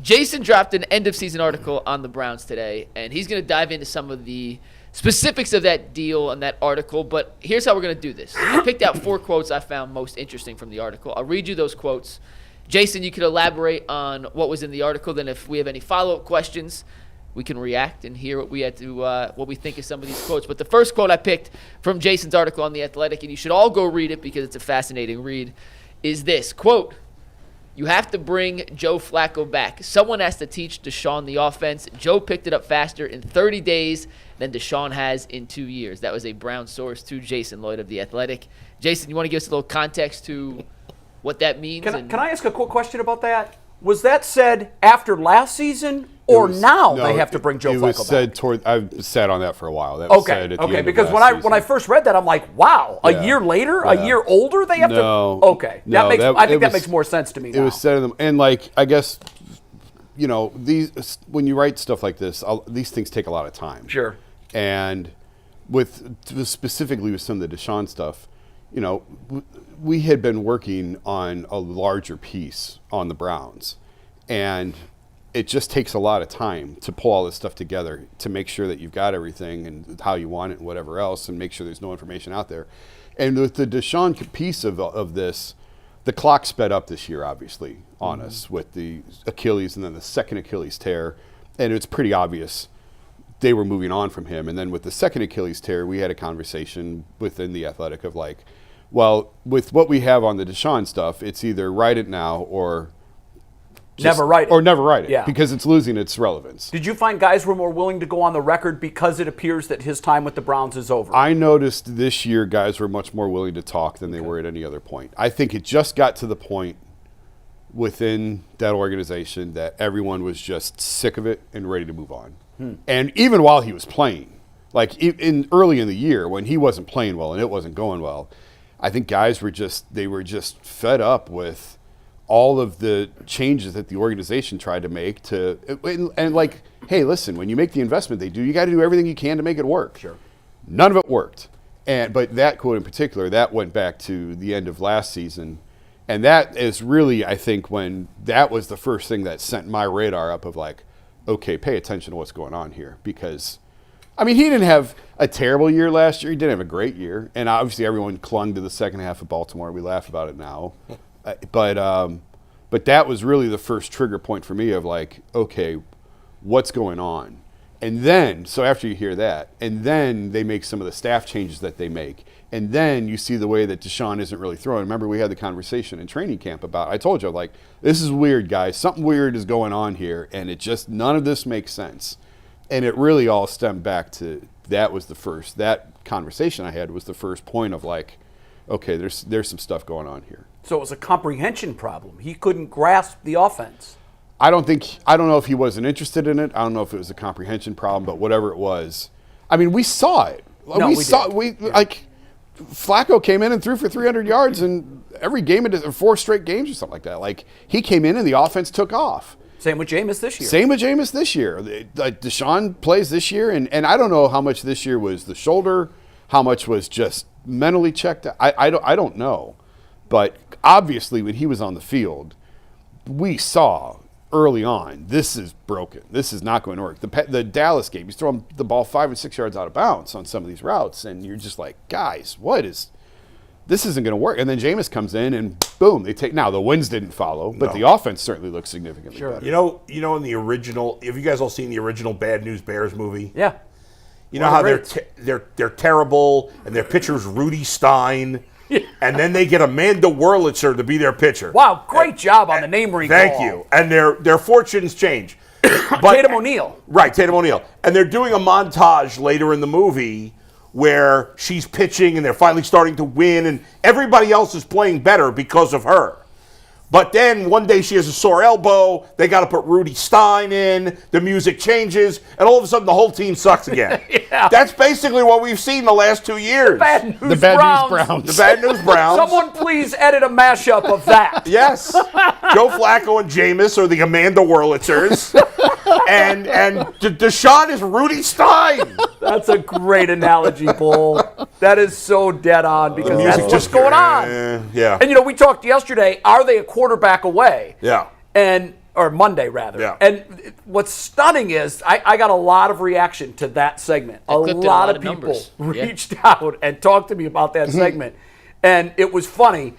Jason dropped an end-of-season article on the Browns today, and he's going to dive into some of the specifics of that deal and that article, but here's how we're going to do this. I picked out 4 quotes I found most interesting from the article. I'll read you those quotes. Jason, you can elaborate on what was in the article. Then if we have any follow-up questions, we can react and hear what we think of some of these quotes. But the first quote I picked from Jason's article on The Athletic, and you should all go read it because it's a fascinating read, is this, quote, "You have to bring Joe Flacco back. Someone has to teach Deshaun the offense. Joe picked it up faster in 30 days than Deshaun has in 2 years." That was a Brown source to Jason Lloyd of The Athletic. Jason, you want to give us a little context to what that means? Can I ask a quick question about that? Was that said after last season or now they have to bring Joe Flacco back? I've sat on that for a while. That was said at the end because of last season. when I first read that, I'm like, wow, a year later, a year older, they have to. Okay, I think that makes more sense to me. It was said of them, and I guess, when you write stuff like this, these things take a lot of time. Sure. And specifically with some of the Deshaun stuff, we had been working on a larger piece on the Browns, and it just takes a lot of time to pull all this stuff together to make sure that you've got everything and how you want it and whatever else, and make sure there's no information out there. And with the Deshaun piece of this, the clock sped up this year, obviously, on us with the Achilles and then the second Achilles tear, and it's pretty obvious they were moving on from him. And then with the second Achilles tear, we had a conversation within The Athletic of well, with what we have on the Deshaun stuff, it's either write it now or never write it. Or never write it, because it's losing its relevance. Did you find guys were more willing to go on the record because it appears that his time with the Browns is over? I noticed this year guys were much more willing to talk than they were at any other point. I think it just got to the point within that organization that everyone was just sick of it and ready to move on. And even while he was playing, early in the year when he wasn't playing well and it wasn't going well, I think guys were just fed up with all of the changes that the organization tried to make hey, listen, when you make the investment you got to do everything you can to make it work. Sure. None of it worked. But that quote in particular, that went back to the end of last season. And that is really, I think, when that was the first thing that sent my radar up of okay, pay attention to what's going on here. Because, he didn't have a terrible year last year. He didn't have a great year. And obviously everyone clung to the second half of Baltimore. We laugh about it now. But that was really the first trigger point for me of okay, what's going on? And then, so after you hear that, and then they make some of the staff changes that they make. And then you see the way that Deshaun isn't really throwing. Remember, we had the conversation in training camp about, I told you, this is weird, guys. Something weird is going on here, and it just, none of this makes sense. And it really all stemmed back to, that conversation I had was the first point of okay, there's some stuff going on here. So it was a comprehension problem. He couldn't grasp the offense. I don't know if he wasn't interested in it. I don't know if it was a comprehension problem, but whatever it was, we saw it. Flacco came in and threw for 300 yards in every game, 4 straight games or something like that. He came in and the offense took off. Same with Jameis this year. Deshaun plays this year, and I don't know how much this year was the shoulder, how much was just mentally checked. I don't know. But obviously when he was on the field, we saw early on, this is broken. This is not going to work. The Dallas game, he's throwing the ball 5 and 6 yards out of bounds on some of these routes, and you're just guys, this isn't going to work. And then Jameis comes in, and boom, they take. Now the wins didn't follow, but the offense certainly looks significantly better. You know, in the original, have you guys all seen the original Bad News Bears movie? Yeah. You know how they're terrible, and their pitcher's Rudy Stein. And then they get Amanda Wurlitzer to be their pitcher. Wow, great job on the name recall. Thank you. And their fortunes change. Tatum O'Neal. Right, Tatum O'Neal. And they're doing a montage later in the movie where she's pitching and they're finally starting to win and everybody else is playing better because of her. But then one day she has a sore elbow, they got to put Rudy Stein in, the music changes, and all of a sudden the whole team sucks again. Yeah. That's basically what we've seen the last 2 years. The Bad News Browns. The Bad News Browns. Someone please edit a mashup of that. Yes. Joe Flacco and Jameis are the Amanda Wurlitzers. and Deshaun is Rudy Stein. That's a great analogy, Bull. That is so dead on because that's what's going on. Yeah. And, we talked yesterday, are they a quarterback away? Yeah. And or Monday rather. Yeah. And what's stunning is I got a lot of reaction to that segment. A lot of people numbers. reached out and talked to me about that segment. And it was funny.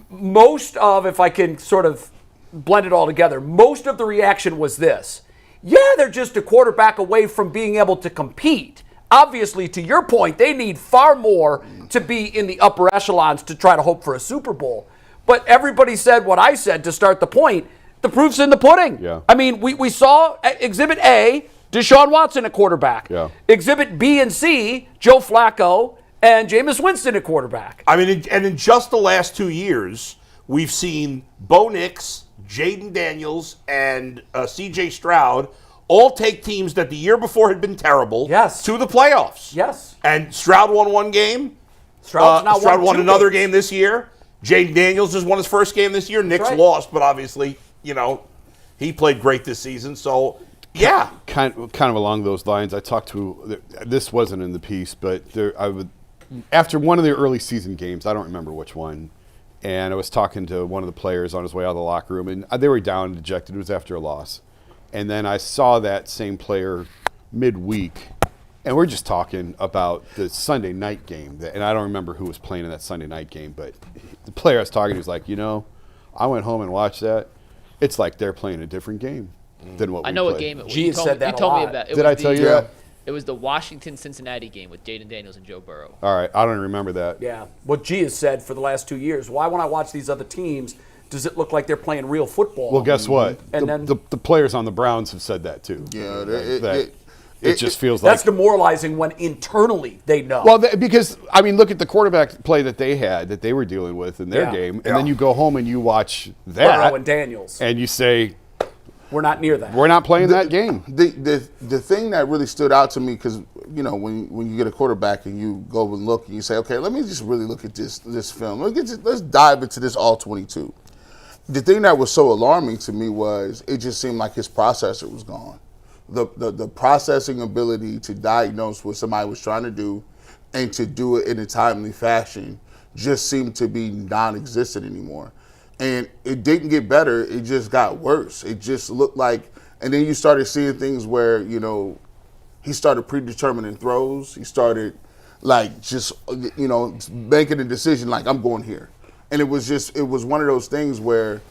Most of, if I can sort of blend it all together, most of the reaction was this. Yeah, they're just a quarterback away from being able to compete. Obviously, to your point, they need far more to be in the upper echelons to try to hope for a Super Bowl. But everybody said what I said to start the point. The proof's in the pudding. Yeah. I mean, we saw Exhibit A, Deshaun Watson at quarterback. Yeah. Exhibit B and C, Joe Flacco and Jameis Winston at quarterback. I mean, and in just the last 2 years, we've seen Bo Nix, Jaden Daniels, and C.J. Stroud all take teams that the year before had been terrible to the playoffs. Yes. And Stroud won one game. Stroud won another game this year. Jaden Daniels has won his first game this year. Nix lost, but obviously, he played great this season. So, yeah. Kind of along those lines, I talked to, this wasn't in the piece, but after one of the early season games, I don't remember which one, and I was talking to one of the players on his way out of the locker room, and they were down and dejected. It was after a loss. And then I saw that same player midweek, and we're just talking about the Sunday night game. And I don't remember who was playing in that Sunday night game, but the player I was talking to was like, I went home and watched that. It's like they're playing a different game than what we played. I know what game it was. G said that you told a me lot. about it. Did I tell you that? It was the Washington-Cincinnati game with Jaden Daniels and Joe Burrow. All right, I don't remember that. Yeah. What G has said for the last 2 years, why when I watch these other teams, does it look like they're playing real football? Well, guess what? And the players on the Browns have said that too. Yeah, it just feels like that's demoralizing when internally they know. Well, because I mean, look at the quarterback play that they were dealing with in their game, and then you go home and you watch that Burrow and Daniels, and you say, we're not near that. We're not playing that game. The thing that really stood out to me, because when you get a quarterback and you go and look and you say, okay, let me just really look at this film. Let's dive into this all 22. The thing that was so alarming to me was it just seemed like his processor was gone. The processing ability to diagnose what somebody was trying to do and to do it in a timely fashion just seemed to be non-existent anymore. And it didn't get better, it just got worse. It just looked like, and then you started seeing things where, he started predetermining throws. He started making a decision like, I'm going here. And it was one of those things where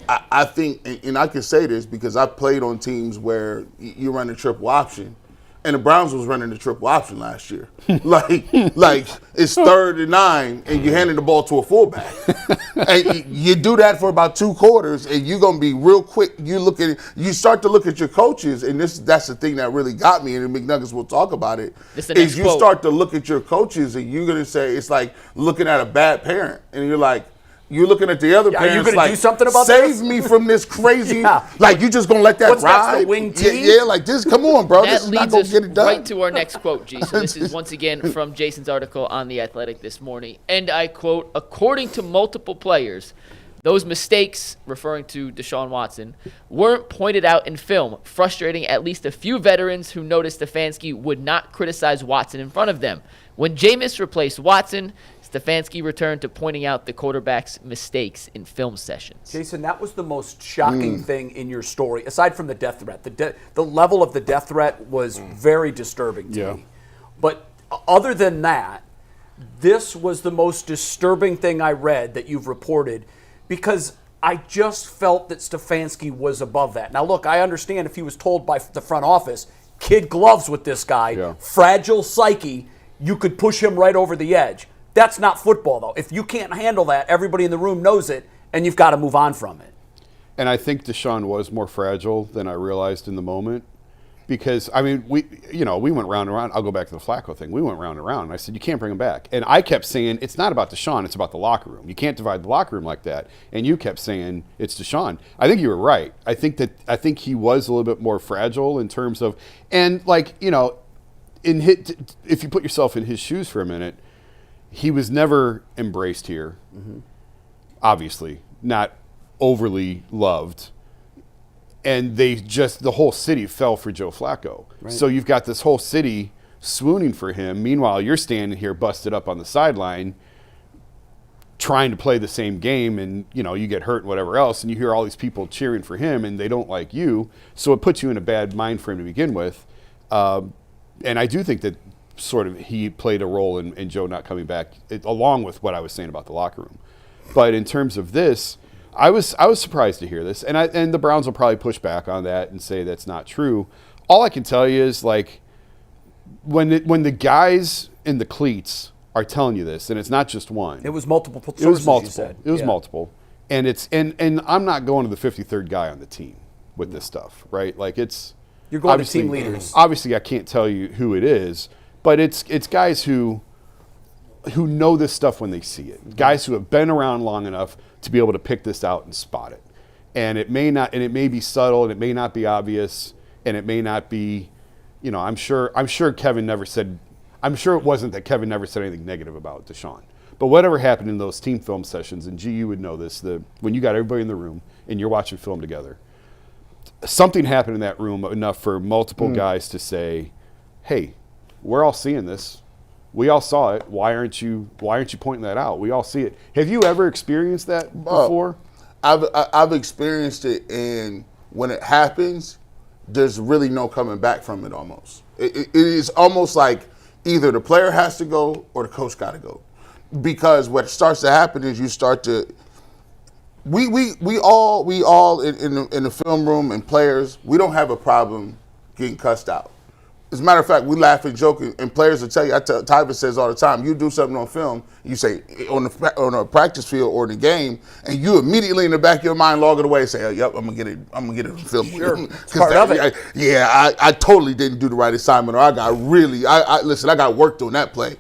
I think, and I can say this because I played on teams where you run a triple option, and the Browns was running the triple option last year. like it's 3rd and 9, and you're handing the ball to a fullback. And you do that for about 2 quarters, and you're gonna be real quick. You start to look at your coaches, and that's the thing that really got me. And the McNuggets will talk about it. Is you start to look at your coaches, and you're gonna say it's like looking at a bad parent, and you're looking at the other parents. Are you going to do something about save this? me from this crazy. Like you just gonna let that What's ride? That's the wing tee? Yeah, like this. Come on, bro. That This is not leads gonna us get it done. right to our next quote, G. So this is once again from Jason's article on The Athletic this morning. And I quote, according to multiple players, those mistakes, referring to Deshaun Watson, weren't pointed out in film, frustrating at least a few veterans who noticed Stefanski would not criticize Watson in front of them. When Jameis replaced Watson, Stefanski returned to pointing out the quarterback's mistakes in film sessions. Jason, that was the most shocking thing in your story, aside from the death threat. The level of the death threat was very disturbing to me. But other than that, this was the most disturbing thing I read that you've reported, because I just felt that Stefanski was above that. Now, look, I understand if he was told by the front office, kid gloves with this guy, fragile psyche, you could push him right over the edge. That's not football, though. If you can't handle that, everybody in the room knows it, and you've got to move on from it. And I think Deshaun was more fragile than I realized in the moment, because I mean, we went round and round. I'll go back to the Flacco thing. We went round and round, and I said, you can't bring him back. And I kept saying, it's not about Deshaun, it's about the locker room. You can't divide the locker room like that. And you kept saying, it's Deshaun. I think you were right. I think he was a little bit more fragile in terms of, and if you put yourself in his shoes for a minute, he was never embraced here. Obviously, not overly loved. And the whole city fell for Joe Flacco. Right. So you've got this whole city swooning for him. Meanwhile, you're standing here busted up on the sideline trying to play the same game, and you get hurt and whatever else, and you hear all these people cheering for him and they don't like you, so it puts you in a bad mind frame to begin with. And I do think that sort of he played a role in Joe not coming back, along with what I was saying about the locker room. But in terms of this, I was surprised to hear this, and the Browns will probably push back on that and say that's not true. All I can tell you is, like, when the guys in the cleats are telling you this, and it's not just one. It was multiple sources, It was multiple. you said. It was Yeah. multiple. And it's and I'm not going to the 53rd guy on the team with this stuff, right? Like, it's You're going to obviously- team leaders. Obviously, I can't tell you who it is, but it's guys who know this stuff when they see it. Guys who have been around long enough to be able to pick this out and spot it. And it may be subtle, and it may not be obvious, and it may not be, I'm sure Kevin never said. I'm sure it wasn't that Kevin never said anything negative about Deshaun. But whatever happened in those team film sessions, and you would know this, when you got everybody in the room and you're watching film together, something happened in that room enough for multiple guys to say, hey, we're all seeing this. We all saw it. Why aren't you pointing that out? We all see it. Have you ever experienced that before? I've experienced it, and when it happens, there's really no coming back from it almost. It is almost like either the player has to go or the coach got to go. Because what starts to happen is you start to we all in the film room and players, we don't have a problem getting cussed out. As a matter of fact, we laugh and joke, and players will tell you. Tyvis says all the time, you do something on film, you say on a practice field or in the game, and you immediately in the back of your mind log it away and say, oh, "Yep, I'm gonna get it on film." Sure, it's part of it. I totally didn't do the right assignment, or I got worked on that play.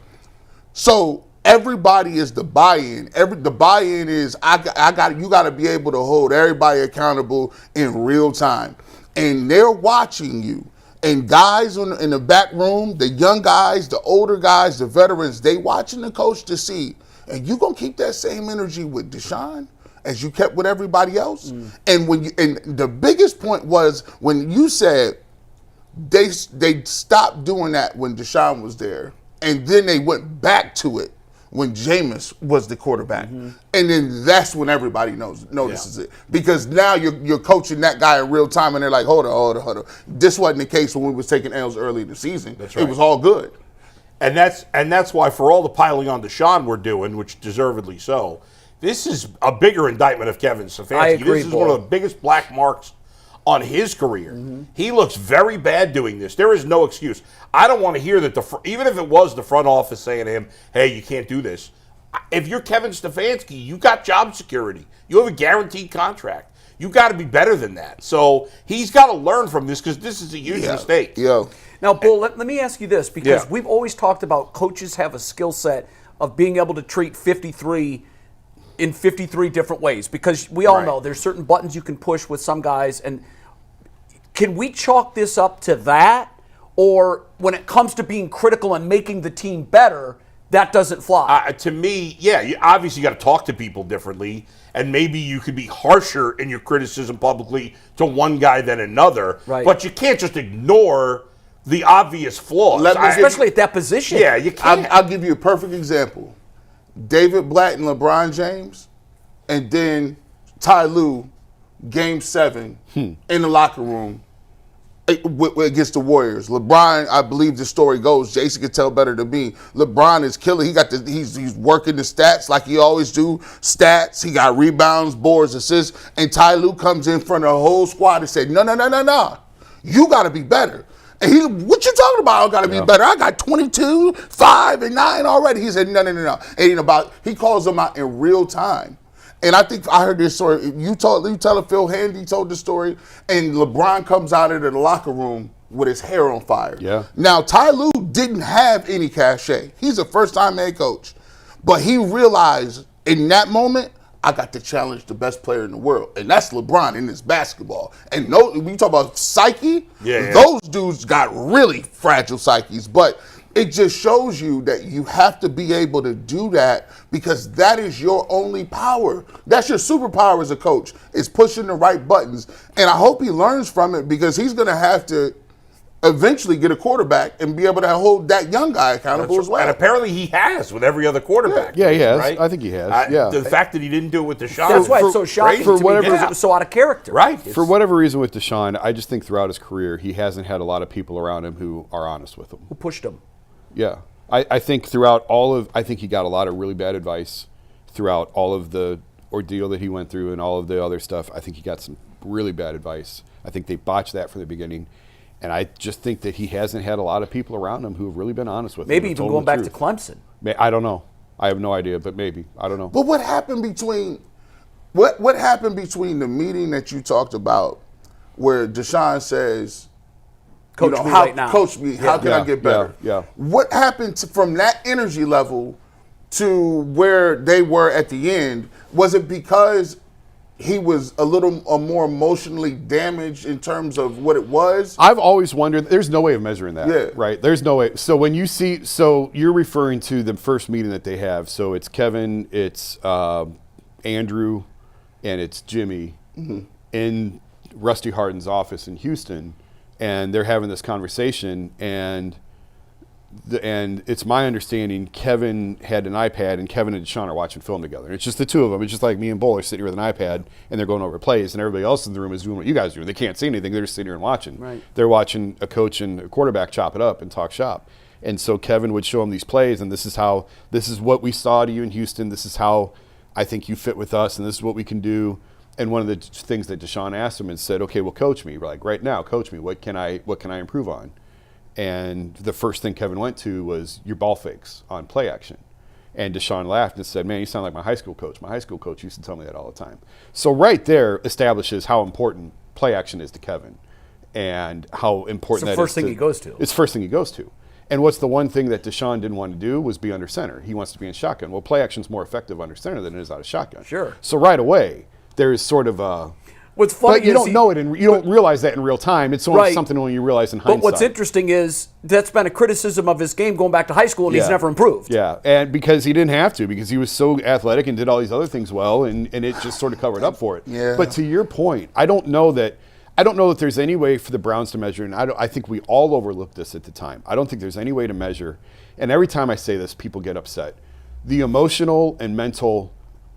So everybody is the buy-in. The buy-in is you got to be able to hold everybody accountable in real time, and they're watching you. And guys in the back room, the young guys, the older guys, the veterans, they watching the coach to see, and you gonna keep that same energy with Deshaun as you kept with everybody else. And and the biggest point was when you said they stopped doing that when Deshaun was there, and then they went back to it when Jameis was the quarterback. And then that's when everybody notices it. Because now you're coaching that guy in real time, and they're like, hold on. This wasn't the case when we was taking L's early in the season. That's right. It was all good. And that's why, for all the piling on Deshaun we're doing, which deservedly so, this is a bigger indictment of Kevin Stefanski. I agree, this is one of the biggest black marks on his career. He looks very bad doing this. There is no excuse. I don't want to hear that even if it was the front office saying to him, hey, you can't do this. If you're Kevin Stefanski, you got job security. You have a guaranteed contract. You got to be better than that. So he's got to learn from this, because this is a huge mistake. Yeah. Now, Bull, let me ask you this, because we've always talked about coaches have a skill set of being able to treat 53 in 53 different ways, because we all know there's certain buttons you can push with some guys. And can we chalk this up to that? Or when it comes to being critical and making the team better, that doesn't fly? To me, you obviously got to talk to people differently, and maybe you could be harsher in your criticism publicly to one guy than another. Right. But you can't just ignore the obvious flaws. Especially at that position. Yeah, you can't. I'll give you a perfect example. David Blatt and LeBron James, and then Ty Lue, Game 7 in the locker room against the Warriors. LeBron, I believe the story goes, Jason can tell better than me, LeBron is killing. He's working the stats like he always do. Stats, he got rebounds, boards, assists, and Ty Lue comes in front of the whole squad and said, no. You got to be better. And what you talking about? I got to be better. I got 22, 5, and 9 already. He said, no. He calls them out in real time. And I think I heard this story. You tell it, Phil Handy told the story, and LeBron comes out of the locker room with his hair on fire. Yeah. Now, Ty Lue didn't have any cachet. He's a first-time head coach. But he realized in that moment, I got to challenge the best player in the world, and that's LeBron in this basketball. And when you talk about psyche, those dudes got really fragile psyches. But it just shows you that you have to be able to do that, because that is your only power. That's your superpower as a coach, is pushing the right buttons. And I hope he learns from it, because he's going to have to eventually get a quarterback and be able to hold that young guy accountable as well. And apparently he has with every other quarterback. Yeah, he has. Right? I think he has. Yeah. The fact that he didn't do it with Deshaun. That's why it's so shocking for to whatever- me because it was so out of character. Right. For whatever reason with Deshaun, I just think throughout his career, he hasn't had a lot of people around him who are honest with him. Who pushed him? Yeah. I think I think he got a lot of really bad advice throughout all of the ordeal that he went through and all of the other stuff. I think he got some really bad advice. I think they botched that from the beginning. And I just think that he hasn't had a lot of people around him who have really been honest with him. Maybe and even told him going the back to truth. Clemson. I don't know. I have no idea, but maybe. I don't know. But what happened between what happened between the meeting that you talked about where Deshaun says, Coach me right now. Coach me, how can I get better? Yeah. What happened from that energy level to where they were at the end? Was it because he was a little more emotionally damaged in terms of what it was? I've always wondered, there's no way of measuring that, Yeah. right? There's no way. So when you see, so you're referring to the first meeting that they have. So it's Kevin, it's Andrew, and it's Jimmy in Rusty Harden's office in Houston, and they're having this conversation, and it's my understanding Kevin had an iPad and Kevin and Deshaun are watching film together. And it's just the two of them. It's just like me and Bull are sitting here with an iPad and they're going over plays, and everybody else in the room is doing what you guys do. They can't see anything. They're just sitting here and watching. Right. They're watching a coach and a quarterback chop it up and talk shop. And so Kevin would show them these plays, and this is what we saw to you in Houston. This is how I think you fit with us, and this is what we can do. And one of the things that Deshaun asked him and said, okay, well, coach me. Like, right now, coach me. What can I improve on? And the first thing Kevin went to was your ball fakes on play action. And Deshaun laughed and said, man, you sound like my high school coach. My high school coach used to tell me that all the time. So right there establishes how important play action is to Kevin and how important It's the that first thing he goes to. It's the first thing he goes to. And what's the one thing that Deshaun didn't want to do was be under center. He wants to be in shotgun. Well, play action's more effective under center than it is out of shotgun. Sure. So right away, there is sort of a... What's funny But you is don't know it, and you don't realize that in real time. It's only Right. something when you realize in hindsight. But what's interesting is that's been a criticism of his game going back to high school, and he's never improved. Yeah, and because he didn't have to, because he was so athletic and did all these other things well, and it just sort of covered up for it. Yeah. But to your point, I don't know that there's any way for the Browns to measure, and I think we all overlooked this at the time. I don't think there's any way to measure, and every time I say this, people get upset. The emotional and mental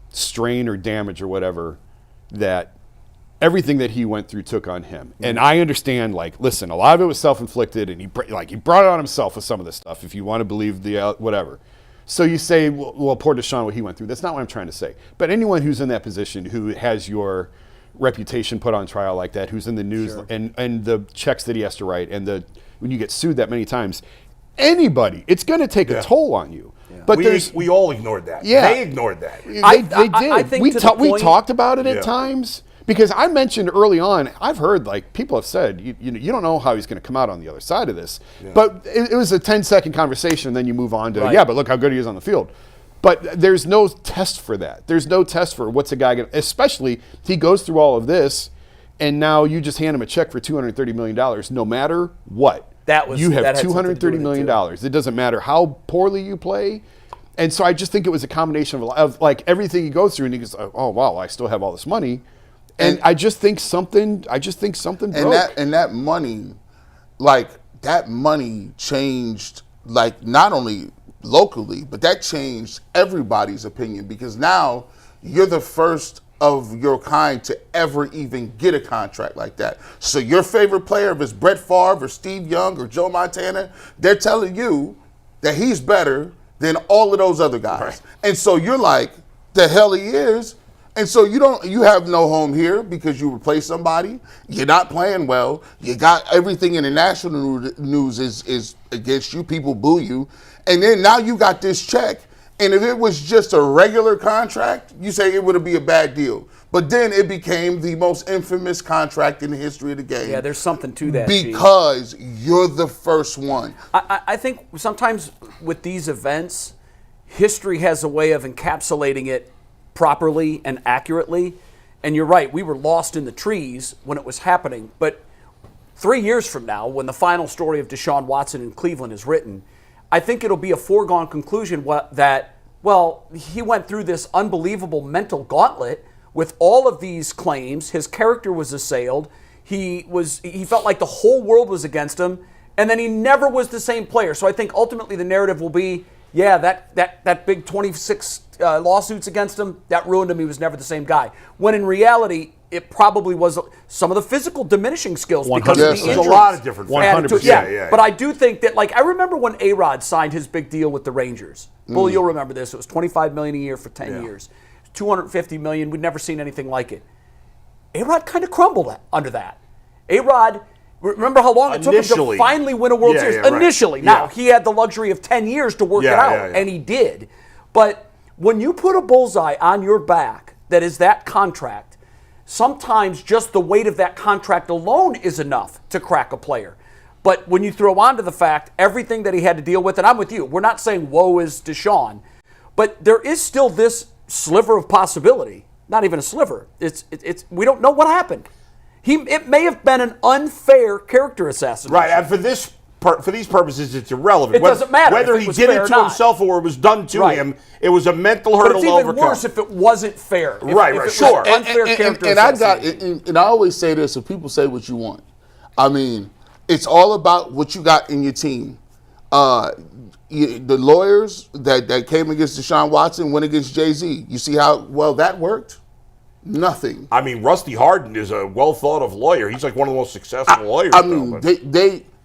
strain or damage or whatever that everything that he went through took on him. And I understand, like, listen, a lot of it was self-inflicted, and he brought it on himself with some of this stuff, if you want to believe the whatever. So you say, well, poor Deshaun, what he went through. That's not what I'm trying to say. But anyone who's in that position, who has your reputation put on trial like that, who's in the news, Sure. and the checks that he has to write, and when you get sued that many times, anybody, it's going to take a toll on you. But we all ignored that. Yeah. They ignored that. They did. I think we to the we point- talked about it Yeah. at times because I mentioned early on. I've heard, like, people have said, you don't know how he's going to come out on the other side of this. But it was a 10-second conversation, and then you move on to Right. but look how good he is on the field. But there's no test for that. There's no test for what's a guy going to, especially he goes through all of this, and now you just hand him a check for $230 million, no matter what. You that have had something to do $230 with it, million. too. It doesn't matter how poorly you play. And so I just think it was a combination of like everything he goes through, and he goes, oh wow, I still have all this money, and I just think something broke. And that money changed, like, not only locally, but that changed everybody's opinion, because now you're the first of your kind to ever even get a contract like that. So your favorite player, if it's Brett Favre or Steve Young or Joe Montana, they're telling you that he's better than all of those other guys. Right. And so you're like, the hell he is. And so you have no home here because you replace somebody. You're not playing well. You got everything in the national news is against you. People boo you. And then now you got this check. And if it was just a regular contract, you say it would be a bad deal. But then it became the most infamous contract in the history of the game. Yeah, there's something to that. Because you're the first one. I think sometimes with these events, history has a way of encapsulating it properly and accurately. And you're right, we were lost in the trees when it was happening. But 3 years from now, when the final story of Deshaun Watson in Cleveland is written, I think it'll be a foregone conclusion that he went through this unbelievable mental gauntlet with all of these claims. His character was assailed. He felt like the whole world was against him. And then he never was the same player. So I think ultimately the narrative will be, yeah, that big 26 lawsuits against him, that ruined him. He was never the same guy. When in reality, it probably was some of the physical diminishing skills because of the injuries. There's a lot of different factors. 100%. Yeah. But I do think that, like, I remember when A-Rod signed his big deal with the Rangers. Bull, you'll remember this. It was $25 million a year for 10 years. $250 million. We'd never seen anything like it. A-Rod kind of crumbled under that. A-Rod, remember how long it took him to finally win a World Series? Initially. Right. Now, he had the luxury of 10 years to work it out, and he did. But when you put a bullseye on your back that is that contract, sometimes just the weight of that contract alone is enough to crack a player. But when you throw onto the fact everything that he had to deal with, and I'm with you, we're not saying woe is Deshaun, but there is still this sliver of possibility. Not even a sliver. It's we don't know what happened. It may have been an unfair character assassination. Right, and for these purposes, it's irrelevant. It doesn't matter whether he did it to himself or it was done to him. It was a mental hurdle to overcome. But it's even worse if it wasn't fair. Right, sure. Unfair character assassination. And I always say this: if people say what you want, I mean, it's all about what you got in your team. The lawyers that came against Deshaun Watson went against Jay-Z. You see how well that worked? Nothing. I mean, Rusty Hardin is a well-thought-of lawyer. He's like one of the most successful lawyers. I mean,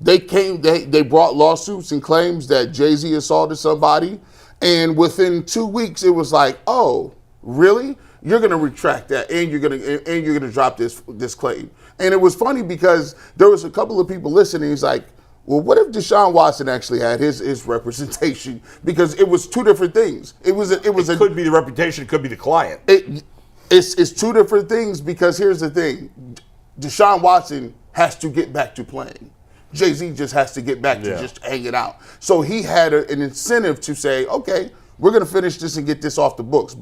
they brought lawsuits and claims that Jay-Z assaulted somebody, and within 2 weeks it was like, oh, really? You're going to retract that, and you're going to drop this claim. And it was funny because there was a couple of people listening. He's like, well, what if Deshaun Watson actually had his representation? Because it was two different things. It could be the reputation, it could be the client. It's two different things because here's the thing. Deshaun Watson has to get back to playing. Jay-Z just has to get back to just hanging out. So he had an incentive to say, okay, we're going to finish this and get this off the books.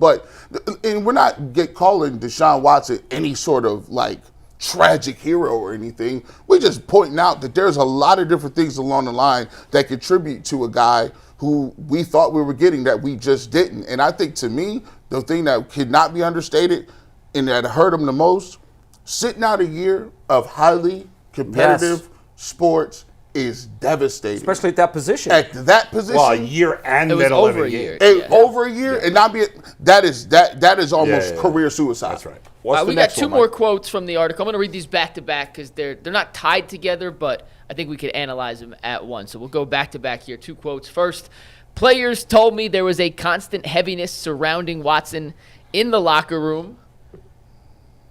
And we're not calling Deshaun Watson any sort of like tragic hero or anything. We're just pointing out that there's a lot of different things along the line that contribute to a guy who we thought we were getting that we just didn't. And I think, to me, the thing that could not be understated and that hurt him the most, sitting out a year of highly competitive sports is devastating. Especially at that position. At that position. Well, a year and middle of a year. Over a year and not be that is almost career suicide. That's right. We got two more quotes from the article. I'm going to read these back to back because they're not tied together, but I think we could analyze them at once. So we'll go back to back here. Two quotes. First, players told me there was a constant heaviness surrounding Watson in the locker room.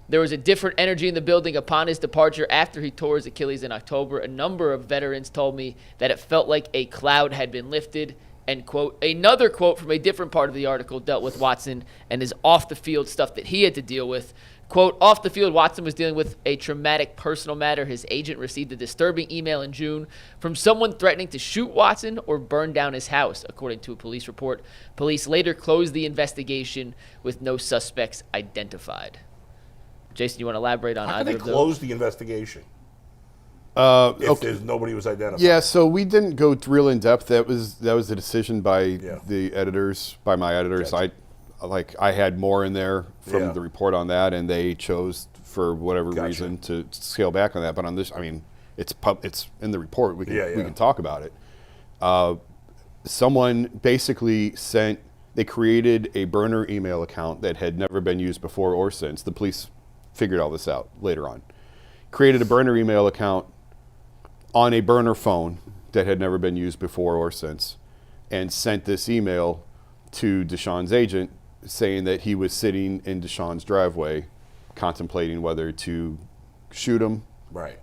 There was a different energy in the building upon his departure after he tore his Achilles in October. A number of veterans told me that it felt like a cloud had been lifted. End quote. Another quote from a different part of the article dealt with Watson and his off-the-field stuff that he had to deal with. Quote, off the field, Watson was dealing with a traumatic personal matter. His agent received a disturbing email in June from someone threatening to shoot Watson or burn down his house, according to a police report. Police later closed the investigation with no suspects identified. Jason, you want to elaborate on either of those? How can they close the investigation? If there's nobody was identified. Yeah, so we didn't go real in depth. That was a decision by the editors, by my editors. Gotcha. I had more in there from the report on that, and they chose for whatever reason to scale back on that. But on this, I mean, it's in the report. We can talk about it. Someone basically they created a burner email account that had never been used before or since. The police figured all this out later on. Created a burner email account on a burner phone that had never been used before or since, and sent this email to Deshaun's agent saying that he was sitting in Deshaun's driveway contemplating whether to shoot him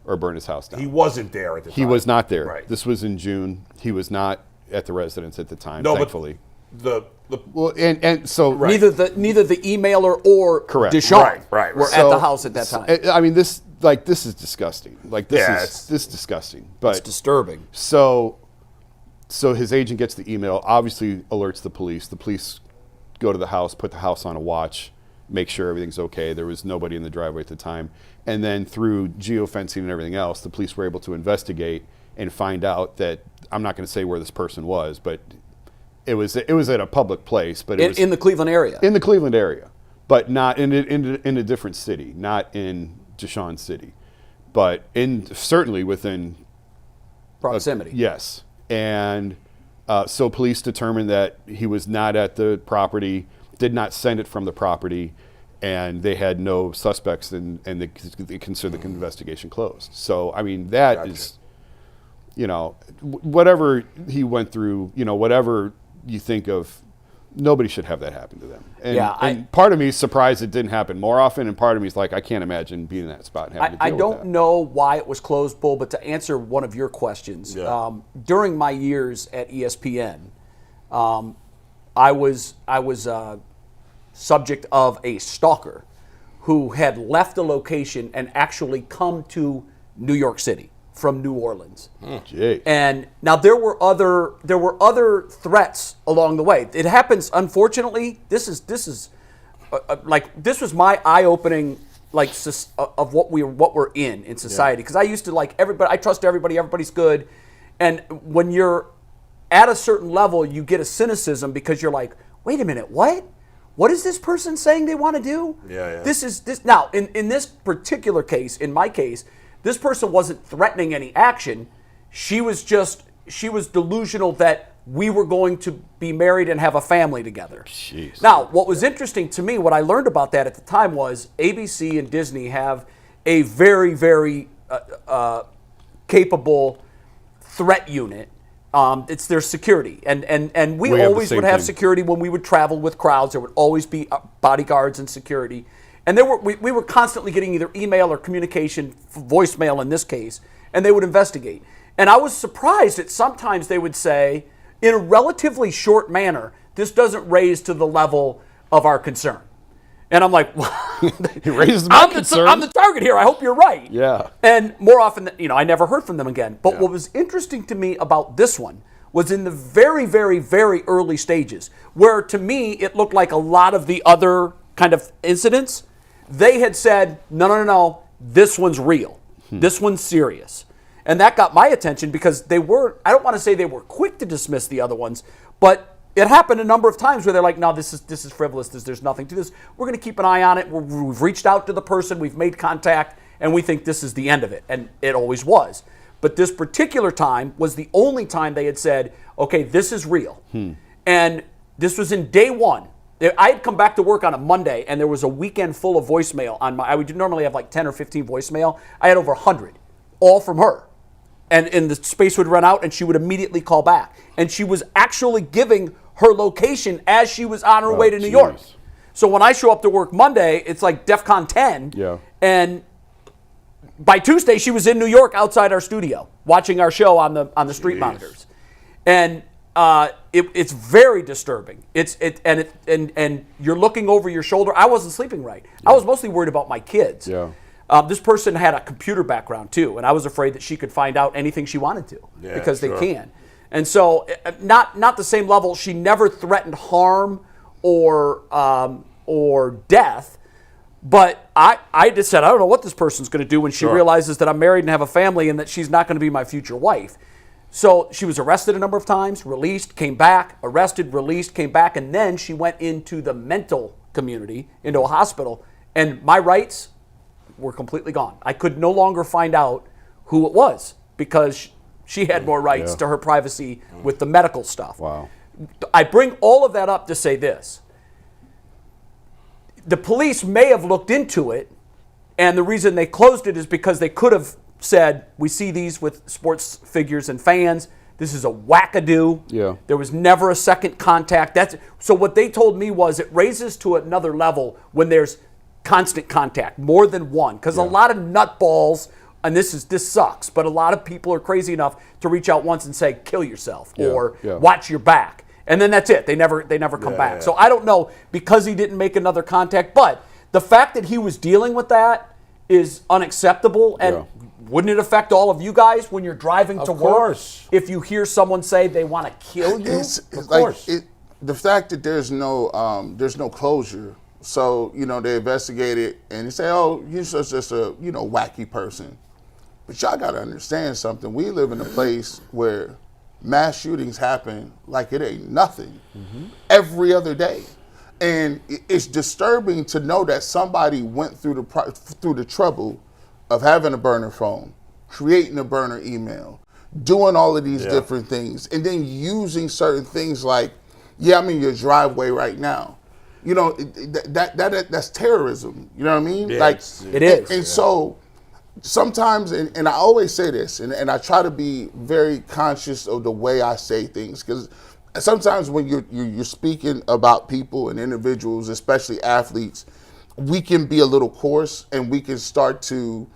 or burn his house down. He wasn't there at the time. He was not there. Right. This was in June. He was not at the residence at the time, thankfully. So neither the emailer or Deshaun were at the house at that time. I mean, this is disgusting. This is disgusting. But it's disturbing. So his agent gets the email, obviously alerts the police. The police go to the house, put the house on a watch, make sure everything's okay. There was nobody in the driveway at the time. And then through geofencing and everything else, the police were able to investigate and find out that, I'm not going to say where this person was, but it was at a public place. But it was in the Cleveland area. In the Cleveland area, but not in a different city, not in Deshaun City, but certainly within proximity. Yes. And so police determined that he was not at the property, did not send it from the property, and they had no suspects, and they considered the investigation closed. So, I mean, that is, whatever he went through, whatever you think of, nobody should have that happen to them. And, and part of me is surprised it didn't happen more often, and part of me is like, I can't imagine being in that spot and having to deal with that. I don't know why it was closed, Bull, but to answer one of your questions, during my years at ESPN, I was subject of a stalker who had left the location and actually come to New York City from New Orleans. And now there were other threats along the way. It happens, unfortunately. This was my eye-opening of what we're in society, because I used to like everybody. I trust everybody. Everybody's good, and when you're at a certain level, you get a cynicism because you're like, wait a minute, what? What is this person saying they want to do? This now in this particular case, in my case, this person wasn't threatening any action. She was delusional that we were going to be married and have a family together. Jeez. Now, what was interesting to me, what I learned about that at the time was ABC and Disney have a very, very capable threat unit. It's their security, and we always would have security when we would travel with crowds. There would always be bodyguards and security, and we were constantly getting either email or communication, voicemail in this case, and they would investigate. And I was surprised that sometimes they would say, in a relatively short manner, this doesn't raise to the level of our concern. And I'm like, he raises my concern. I'm the target here. I hope you're right. Yeah. And more often, I never heard from them again. But what was interesting to me about this one was in the very, very, very early stages, where to me it looked like a lot of the other kind of incidents. They had said, no, this one's real. This one's serious. And that got my attention because I don't want to say they were quick to dismiss the other ones, but it happened a number of times where they're like, no, this is frivolous. There's nothing to this. We're going to keep an eye on it. We've reached out to the person. We've made contact, and we think this is the end of it. And it always was. But this particular time was the only time they had said, okay, this is real. And this was in day one. I had come back to work on a Monday, and there was a weekend full of voicemail on I would normally have like 10 or 15 voicemail. I had over 100, all from her. And the space would run out, and she would immediately call back. And she was actually giving her location as she was on her way to New York. So when I show up to work Monday, it's like DEFCON 10. Yeah. And by Tuesday, she was in New York outside our studio watching our show on the street monitors. And it's very disturbing. And you're looking over your shoulder. I wasn't sleeping right. I was mostly worried about my kids. Yeah. This person had a computer background too, and I was afraid that she could find out anything she wanted to because they can. And so, not the same level. She never threatened harm or death, but I just said, I don't know what this person's going to do when she realizes that I'm married and have a family and that she's not going to be my future wife. So she was arrested a number of times, released, came back, arrested, released, came back, and then she went into the mental community, into a hospital, and my rights were completely gone. I could no longer find out who it was because she had more rights to her privacy with the medical stuff. Wow. I bring all of that up to say this. The police may have looked into it, and the reason they closed it is because they could have said, we see these with sports figures and fans. This is a wackadoo. Yeah. There was never a second contact. So what they told me was it raises to another level when there's constant contact, more than one, because a lot of nutballs, and this sucks, but a lot of people are crazy enough to reach out once and say, kill yourself or watch your back. And then that's it. They never come back. So I don't know, because he didn't make another contact, but the fact that he was dealing with that is unacceptable. And wouldn't it affect all of you guys when you're driving to work? If you hear someone say they want to kill you? Of course. The fact that there's no closure. So, they investigate it and they say, oh, you're just a, wacky person. But y'all got to understand something. We live in a place where mass shootings happen like it ain't nothing every other day. And it's disturbing to know that somebody went through the trouble of having a burner phone, creating a burner email, doing all of these different things, and then using certain things like, I'm in your driveway right now. You know, that's terrorism. You know what I mean? Yeah, like it is. And so sometimes, and I always say this, and I try to be very conscious of the way I say things, because sometimes when you're speaking about people and individuals, especially athletes, we can be a little coarse, and we can start to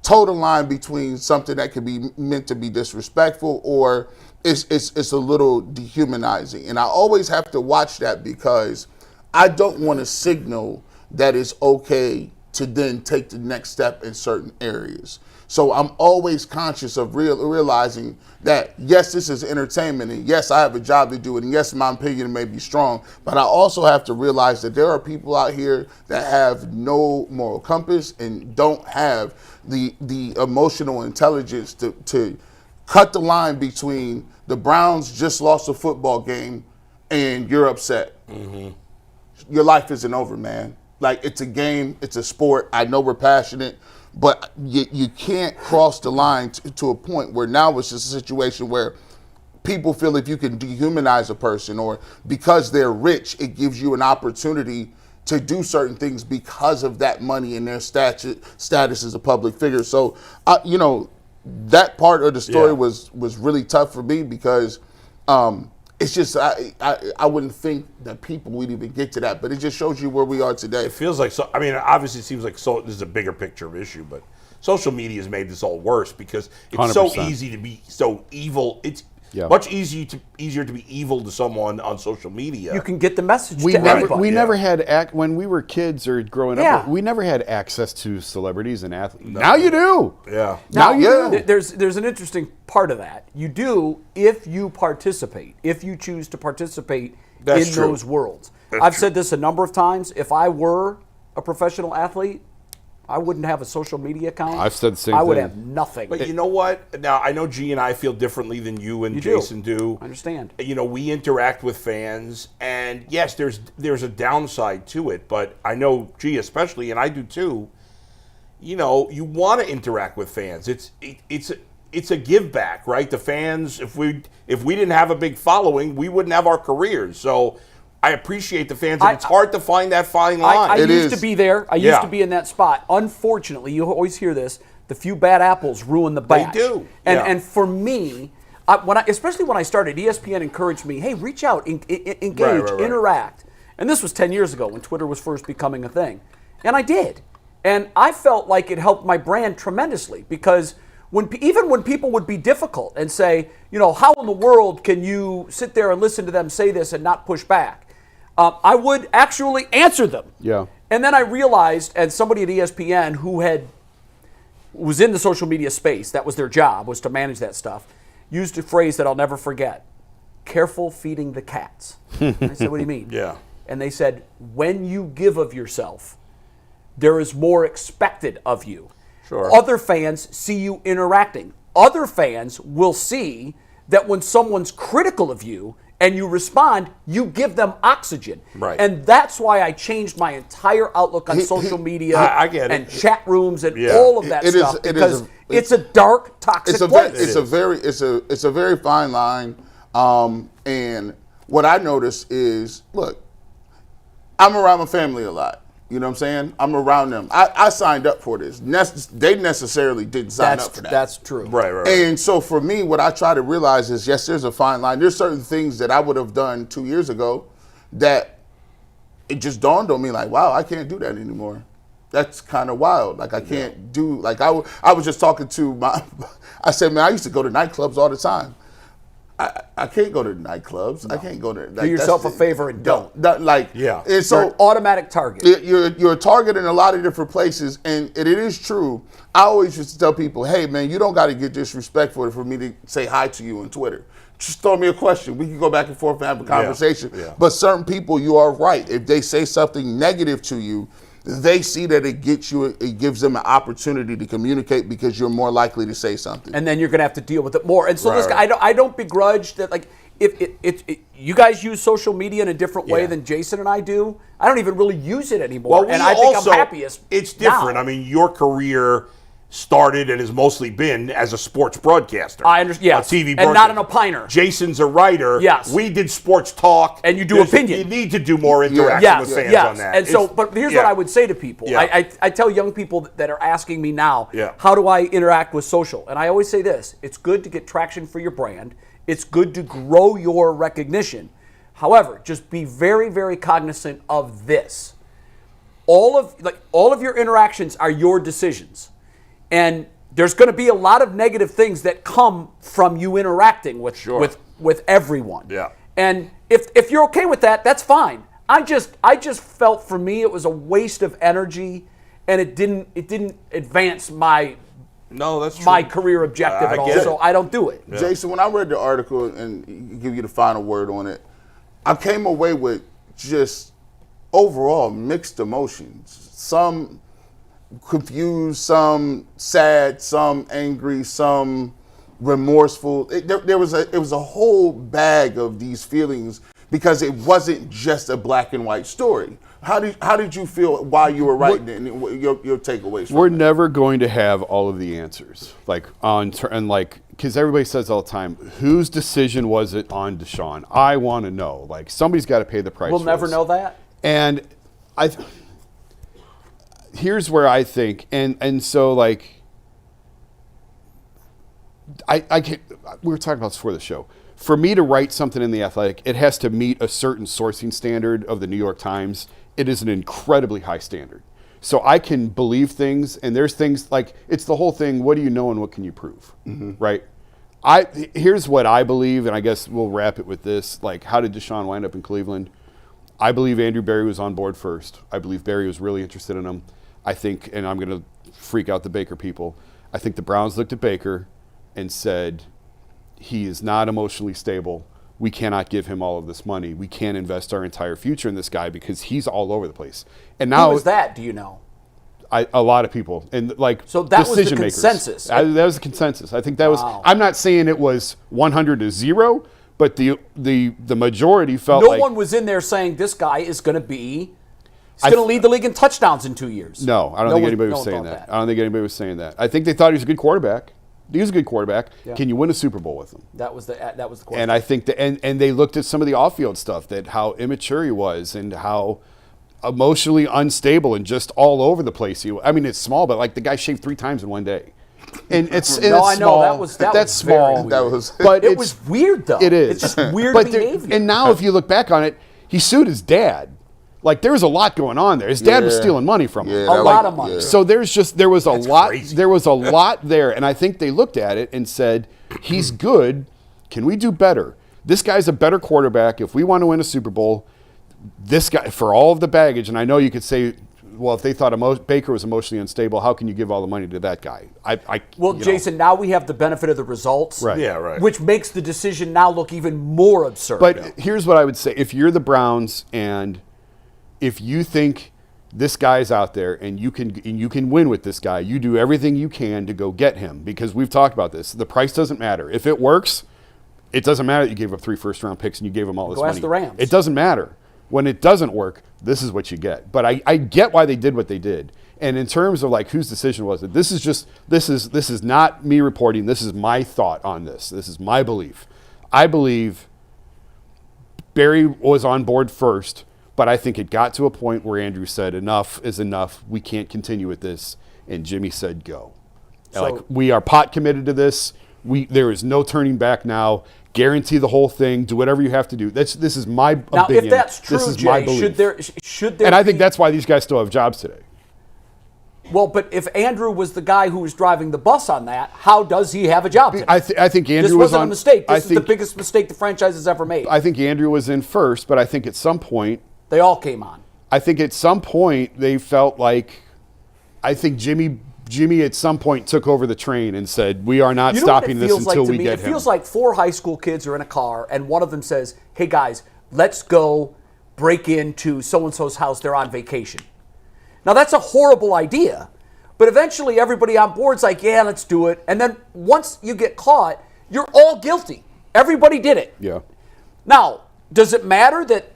toe the line between something that could be meant to be disrespectful or it's a little dehumanizing. And I always have to watch that, because I don't want to signal that it's okay to then take the next step in certain areas. So I'm always conscious of realizing that, yes, this is entertainment, and yes, I have a job to do, and yes, my opinion may be strong, but I also have to realize that there are people out here that have no moral compass and don't have the emotional intelligence to cut the line between the Browns just lost a football game and you're upset. Mm-hmm. Your life isn't over, man. Like, it's a game, it's a sport. I know we're passionate, but you can't cross the line to a point where now it's just a situation where people feel if you can dehumanize a person, or because they're rich, it gives you an opportunity to do certain things because of that money and their status as a public figure. So, that part of the story was really tough for me, because it's just I wouldn't think that people would even get to that, but it just shows you where we are today. It feels like so. I mean, obviously, it seems like this is a bigger picture issue, but social media has made this all worse, because it's 100%. so easy to be so evil. It's much easier to be evil to someone on social media. You can get the message We to never, everybody. we never had when we were kids or growing Yeah. up. We never had access to celebrities and athletes. Now you do. Yeah. Now you do. There's an interesting part of that. You do if you participate, if you choose to participate That's in true. those worlds. That's I've true. said this a number of times. If I were a professional athlete, I wouldn't have a social media account. I've said the same I would thing. have nothing. But you know what? Now, I know G and I feel differently than you and You do. Jason do. I understand. You know, we interact with fans, and yes, there's a downside to it, but I know G especially, and I do too. You know, you want to interact with fans. It's a give back, right? The fans, if we didn't have a big following, we wouldn't have our careers. So I appreciate the fans, and it's hard to find that fine line. I used to be there. I used to be in that spot. Unfortunately, you always hear this, the few bad apples ruin the batch. They do. And for me, especially when I started, ESPN encouraged me, hey, reach out, engage, Right. interact. And this was 10 years ago when Twitter was first becoming a thing. And I did. And I felt like it helped my brand tremendously, because even when people would be difficult and say, how in the world can you sit there and listen to them say this and not push back? I would actually answer them. Yeah. And then I realized, and somebody at ESPN who was in the social media space, that was their job, was to manage that stuff, used a phrase that I'll never forget: careful feeding the cats. I said, what do you mean? Yeah. And they said, when you give of yourself, there is more expected of you. Sure. Other fans see you interacting. Other fans will see that when someone's critical of you and you respond, you give them oxygen. Right. And that's why I changed my entire outlook on social media I get it. and chat rooms and Yeah. all of that It is- stuff, it is because a- it's a dark, toxic place. It's a very fine line. And what I notice is, look, I'm around my family a lot. You know what I'm saying? I'm around them. I signed up for this. They necessarily didn't sign up for that. That's true. Right. And so for me, what I try to realize is, yes, there's a fine line. There's certain things that I would have done 2 years ago that it just dawned on me, like, wow, I can't do that anymore. That's kind of wild. Like, I can't do, like, I was just talking to I said, man, I used to go to nightclubs all the time. I can't go to nightclubs. No. I can't go to. Like, Do yourself a favor and don't. Yeah. And so You're an automatic target. you're a target in a lot of different places, and it is true. I always used to tell people, hey, man, you don't got to get disrespectful for me to say hi to you on Twitter. Just throw me a question. We can go back and forth and have a conversation. Yeah. But certain people, you are right. If they say something negative to you, they see that it gives them an opportunity to communicate, because you're more likely to say something. And then you're going to have to deal with it more. And so Right. I don't begrudge that. Like, if you guys use social media in a different way Yeah. than Jason and I do, I don't even really use it anymore. Well, and I think I'm happiest. It's different. now. I mean, your career started and has mostly been as a sports broadcaster. I understand. Yes. A TV and broadcaster. not an opiner. Jason's a writer. Yes. We did sports talk. And you do opinion. You need to do more interaction Yes, with fans yes. on that. And so, but here's what I would say to people. Yeah. I tell young people that are asking me now, Yeah. how do I interact with social? And I always say this, it's good to get traction for your brand. It's good to grow your recognition. However, just be very, very cognizant of this. All of your interactions are your decisions. And there's going to be a lot of negative things that come from you interacting with everyone. Yeah. And if you're okay with that, that's fine. I just felt for me it was a waste of energy, and it didn't advance my career objective at all. So I don't do it. Yeah. Jason, when I read the article and give you the final word on it, I came away with just overall mixed emotions. Some confused, some sad, some angry, some remorseful. It was a whole bag of these feelings because it wasn't just a black and white story. How did you feel while you were writing it, and your takeaways? We're never going to have all of the answers, because everybody says all the time, whose decision was it on Deshaun? I want to know. Like, somebody's got to pay the price. We'll never know that. And here's where I think, and so like, I can't, we were talking about this before the show. For me to write something in The Athletic, it has to meet a certain sourcing standard of the New York Times. It is an incredibly high standard. So I can believe things, and there's things like, it's the whole thing, what do you know and what can you prove, right? Here's what I believe, and I guess we'll wrap it with this. Like, how did Deshaun wind up in Cleveland? I believe Andrew Berry was on board first. I believe Berry was really interested in him. I think, and I'm going to freak out the Baker people, I think the Browns looked at Baker and said, he is not emotionally stable. We cannot give him all of this money. We can't invest our entire future in this guy because he's all over the place. And now, who was that? Do you know? A lot of people, and like, so that was the makers. consensus. That was the consensus. I think that was. I'm not saying it was 100-0, but the majority felt like no one was in there saying this guy is going to be. He's going to lead the league in touchdowns in 2 years. No, I don't think anybody was saying that. I don't think anybody was saying that. I think they thought he was a good quarterback. He was a good quarterback. Yeah. Can you win a Super Bowl with him? That was the question. And I think and they looked at some of the off-field stuff, that how immature he was and how emotionally unstable and just all over the place. I mean, it's small, but like the guy shaved 3 times in one day. And it's no, it's I small. know that's small. That was, but it was weird though. It is. It's just weird behavior. And now, if you look back on it, he sued his dad. Like, there was a lot going on there. His dad was stealing money from him. A lot of money. So there was a lot. Crazy. There was a lot there, and I think they looked at it and said, "He's good. Can we do better? This guy's a better quarterback. If we want to win a Super Bowl, this guy, for all of the baggage." And I know you could say, well, if they thought Baker was emotionally unstable, how can you give all the money to that guy? Jason, now we have the benefit of the results, right? Yeah, right. Which makes the decision now look even more absurd. But here's what I would say: if you're the Browns and if you think this guy's out there and you can win with this guy, you do everything you can to go get him, because we've talked about this. The price doesn't matter. If it works, it doesn't matter that you gave up 3 first-round picks and you gave them all this money. Go ask the Rams. It doesn't matter. When it doesn't work, this is what you get. But I get why they did what they did. And in terms of like whose decision was it, this is not me reporting. This is my thought on this. This is my belief. I believe Barry was on board first. But I think it got to a point where Andrew said, enough is enough. We can't continue with this. And Jimmy said, go. So, we are pot committed to this. There is no turning back now. Guarantee the whole thing. Do whatever you have to do. This is my opinion. Now, if that's true, this is Jay, my belief. should there and I think that's why these guys still have jobs today. Well, but if Andrew was the guy who was driving the bus on that, how does he have a job today? I think Andrew this was wasn't on. a mistake. This is the biggest mistake the franchise has ever made. I think Andrew was in first, but I think at some point they all came on. I think at some point they felt like, I think Jimmy at some point took over the train and said, we are not stopping this until we get him. It feels like 4 high school kids are in a car and one of them says, hey guys, let's go break into so-and-so's house. They're on vacation. Now that's a horrible idea, but eventually everybody on board's like, yeah, let's do it. And then once you get caught, you're all guilty. Everybody did it. Yeah. Now, does it matter that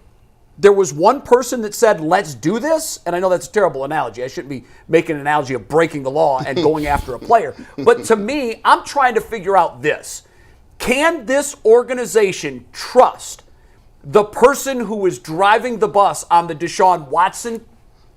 there was one person that said, let's do this. And I know that's a terrible analogy. I shouldn't be making an analogy of breaking the law and going after a player. But to me, I'm trying to figure out this. Can this organization trust the person who is driving the bus on the Deshaun Watson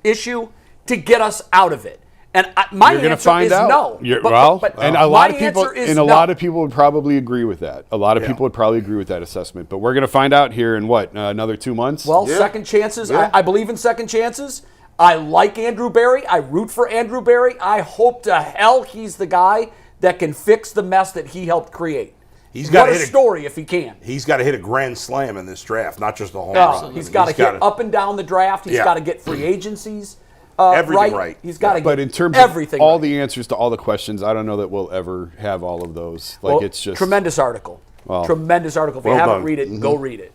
issue to get us out of it? And my answer is no. And a lot of people, a lot of people would probably agree with that. A lot of people would probably agree with that assessment. But we're going to find out here in another 2 months. Well, second chances. Yeah. I believe in second chances. I like Andrew Berry. I root for Andrew Berry. I hope to hell he's the guy that can fix the mess that he helped create. He's got a story if he can. He's got to hit a grand slam in this draft, not just a home run. He's got to hit up and down the draft. He's got to get free agencies. Everything right. He's got to get but in terms everything of all the answers to all the questions, I don't know that we'll ever have all of those. It's just tremendous article. Tremendous article. If you haven't read it, go read it.